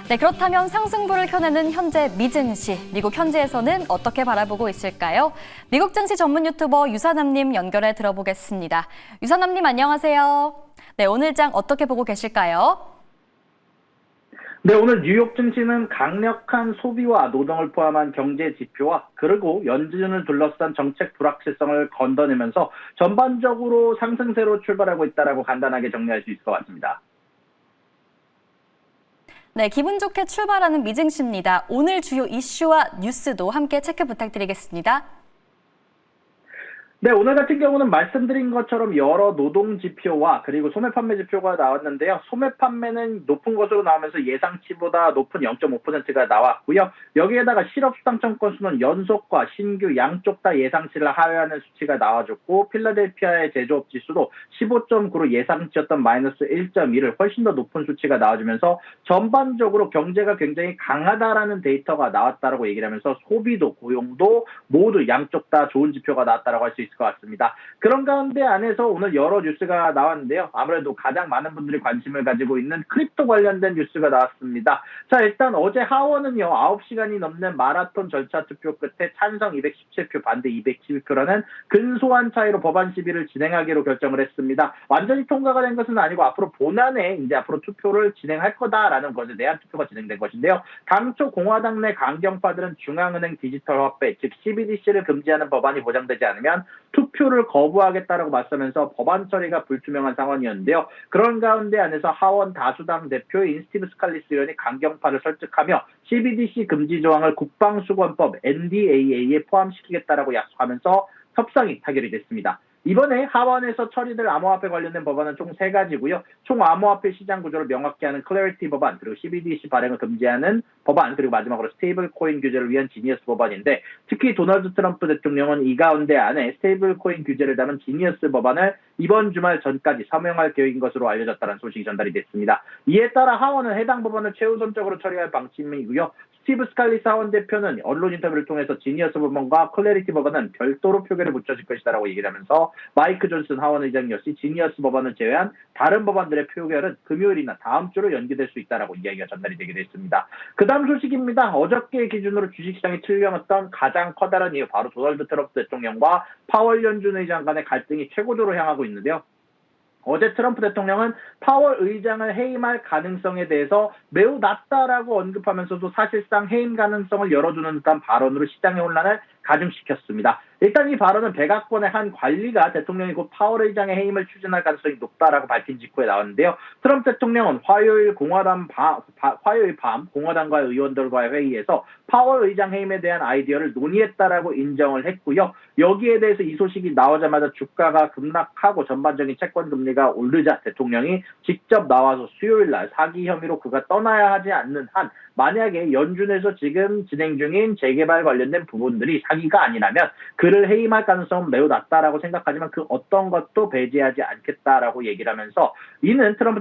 네, 그렇다면 상승부를 켜내는 현재 미증시, 미국 현지에서는 어떻게 바라보고 있을까요? 미국 증시 전문 유튜버 유사남님 연결해 들어보겠습니다. 유사남님 안녕하세요. 네, 오늘 장 어떻게 보고 계실까요? 네, 오늘 뉴욕 증시는 강력한 소비와 노동을 포함한 경제 지표와 그리고 연준을 둘러싼 정책 불확실성을 건져내면서 전반적으로 상승세로 출발하고 있다고 간단하게 정리할 수 있을 것 같습니다. 네, 기분 좋게 출발하는 미증시입니다. 오늘 주요 이슈와 뉴스도 함께 체크 부탁드리겠습니다. 네, 오늘 같은 경우는 말씀드린 것처럼 여러 노동 지표와 그리고 소매 판매 지표가 나왔는데요. 소매 판매는 높은 것으로 나오면서 예상치보다 높은 0.5%가 나왔고요. 여기에다가 실업수당청 건수는 연속과 신규 양쪽 다 예상치를 하회하는 수치가 나와줬고, 필라델피아의 제조업 지수도 15.9로 예상치였던 마이너스 1.2를 훨씬 더 높은 수치가 나와주면서 전반적으로 경제가 굉장히 강하다라는 데이터가 나왔다라고 얘기를 하면서 소비도 고용도 모두 양쪽 다 좋은 지표가 나왔다라고 할 수 있을 것 같습니다. 그런 가운데 안에서 오늘 여러 뉴스가 나왔는데요. 아무래도 가장 많은 분들이 관심을 가지고 있는 크립토 관련된 뉴스가 나왔습니다. 자, 일단 어제 하원은요, 9시간이 넘는 마라톤 절차 투표 끝에 찬성 217표, 반대 212표라는 근소한 차이로 법안 시비를 진행하기로 결정을 했습니다. 완전히 통과가 된 것은 아니고 앞으로 본안에 이제 앞으로 투표를 진행할 거다라는 것에 대한 투표가 진행된 것인데요. 당초 공화당 내 강경파들은 중앙은행 디지털 화폐, 즉 CBDC를 금지하는 법안이 보장되지 않으면 투표를 거부하겠다라고 맞서면서 법안 처리가 불투명한 상황이었는데요. 그런 가운데 안에서 하원 다수당 대표인 스티브 스칼리스 의원이 강경파를 설득하며 CBDC 금지 조항을 국방수권법 NDAA에 포함시키겠다라고 약속하면서 협상이 타결이 됐습니다. 이번에 하원에서 처리될 암호화폐 관련된 법안은 총 3가지고요. 총 암호화폐 시장 구조를 명확히 하는 클래리티 법안, 그리고 CBDC 발행을 금지하는 법안, 그리고 마지막으로 스테이블 코인 규제를 위한 지니어스 법안인데, 특히 도널드 트럼프 대통령은 이 가운데 안에 스테이블 코인 규제를 담은 지니어스 법안을 이번 주말 전까지 서명할 계획인 것으로 알려졌다는 소식이 전달이 됐습니다. 이에 따라 하원은 해당 법안을 최우선적으로 처리할 방침이고요. 스티브 스칼리스 하원 대표는 언론 인터뷰를 통해서 지니어스 법안과 클래리티 법안은 별도로 표결에 붙여질 것이다라고 얘기를 하면서 마이크 존슨 하원 의장 역시 지니어스 법안을 제외한 다른 법안들의 표결은 금요일이나 다음 주로 연기될 수 있다라고 이야기가 전달이 되기도 했습니다. 그 다음 소식입니다. 어저께 기준으로 주식시장이 틀려놨던 가장 커다란 이유, 바로 도널드 트럼프 대통령과 파월 연준 의장 간의 갈등이 최고조로 향하고 있는데요. 어제 트럼프 대통령은 파월 의장을 해임할 가능성에 대해서 매우 낮다라고 언급하면서도 사실상 해임 가능성을 열어두는 듯한 발언으로 시장의 혼란을 가중시켰습니다. 일단 이 발언은 백악관의 한 관리가 대통령이 곧 파월 의장의 해임을 추진할 가능성이 높다라고 밝힌 직후에 나왔는데요. 트럼프 대통령은 화요일 밤 공화당과의 의원들과의 회의에서 파월 의장 해임에 대한 아이디어를 논의했다라고 인정을 했고요. 여기에 대해서 이 소식이 나오자마자 주가가 급락하고 전반적인 채권 금리가 오르자 대통령이 직접 나와서 수요일 날 사기 혐의로 그가 떠나야 하지 않는 한, 만약에 연준에서 지금 진행 중인 재개발 관련된 부분들이 사기가 아니라면 그를 해임할 가능성은 매우 낮다라고 생각하지만 그 어떤 것도 배제하지 않겠다라고 얘기를 하면서, 이는 트럼프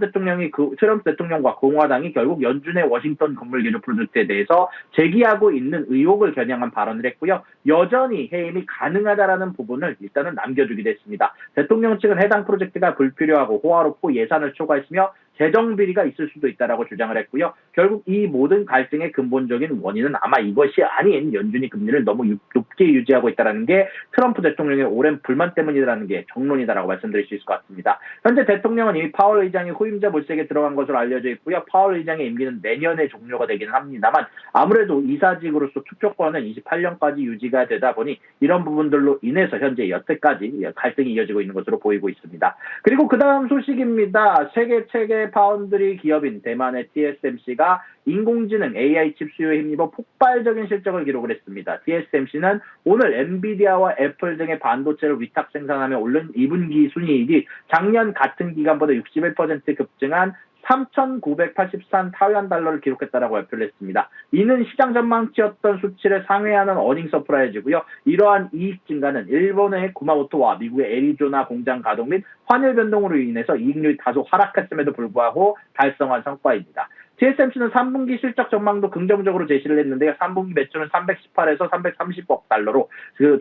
대통령과 공화당이 결국 연준의 워싱턴 건물 기조 프로젝트에 대해서 제기하고 있는 의혹을 겨냥한 발언을 했고요. 여전히 해임이 가능하다라는 부분을 일단은 남겨두기도 했습니다. 대통령 측은 해당 프로젝트가 불필요하고 호화롭고 예산을 초과했으며 재정 비리가 있을 수도 있다라고 주장을 했고요. 결국 이 모든 갈등의 근본적인 원인은 아마 이것이 아닌 연준이 금리를 너무 높게 유지하고 있다는 게 트럼프 대통령의 오랜 불만 때문이라는 게 정론이다라고 말씀드릴 수 있을 것 같습니다. 현재 대통령은 이미 파월 의장이 후임자 몰색에 들어간 것으로 알려져 있고요. 파월 의장의 임기는 내년에 종료가 되기는 합니다만 아무래도 이사직으로서 투표권은 28년까지 유지가 되다 보니 이런 부분들로 인해서 현재 여태까지 갈등이 이어지고 있는 것으로 보이고 있습니다. 그리고 그 다음 소식입니다. 세계 최대 파운드리 기업인 대만의 TSMC가 인공지능 AI 칩 수요에 힘입어 폭발적인 실적을 기록을 했습니다. TSMC는 오늘 엔비디아와 애플 등의 반도체를 위탁 생산하며 올린 2분기 순이익이 작년 같은 기간보다 61% 급증한 3,983 타이완 달러를 기록했다라고 발표를 했습니다. 이는 시장 전망치였던 수치를 상회하는 어닝 서프라이즈고요. 이러한 이익 증가는 일본의 구마모토와 미국의 애리조나 공장 가동 및 환율 변동으로 인해서 이익률이 다소 하락했음에도 불구하고 달성한 성과입니다. TSMC는 3분기 실적 전망도 긍정적으로 제시를 했는데요. 3분기 매출은 318에서 330억 달러로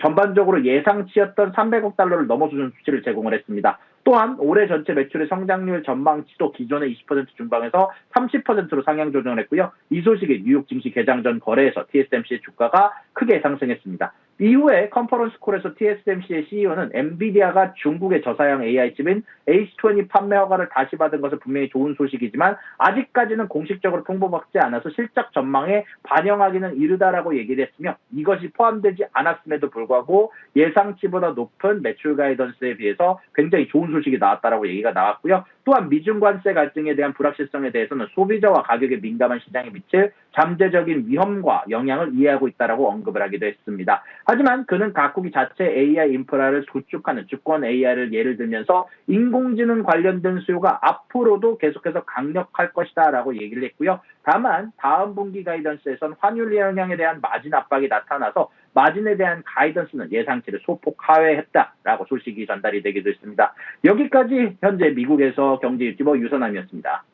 전반적으로 예상치였던 300억 달러를 넘어서는 수치를 제공을 했습니다. 또한 올해 전체 매출의 성장률 전망치도 기존의 20% 중반에서 30%로 상향 조정을 했고요. 이 소식이 뉴욕 증시 개장 전 거래에서 TSMC의 주가가 크게 상승했습니다. 이후에 컨퍼런스 콜에서 TSMC의 CEO는 엔비디아가 중국의 저사양 AI 칩인 H20 판매 허가를 다시 받은 것은 분명히 좋은 소식이지만 아직까지는 공식적으로 통보받지 않아서 실적 전망에 반영하기는 이르다라고 얘기를 했으며 이것이 포함되지 않았음에도 불구하고 예상치보다 높은 매출 가이던스에 비해서 굉장히 좋은 소식이 나왔다라고 얘기가 나왔고요. 또한 미중 관세 갈등에 대한 불확실성에 대해서는 소비자와 가격에 민감한 시장에 미칠 잠재적인 위험과 영향을 이해하고 있다라고 언급을 하기도 했습니다. 하지만 그는 각국이 자체 AI 인프라를 구축하는 주권 AI를 예를 들면서 인공지능 관련된 수요가 앞으로도 계속해서 강력할 것이다라고 얘기를 했고요. 다만 다음 분기 가이던스에선 환율 영향에 대한 마진 압박이 나타나서 마진에 대한 가이던스는 예상치를 소폭 하회했다라고 소식이 전달이 되기도 했습니다. 여기까지 현재 미국에서 경제 유튜버 유선남이었습니다.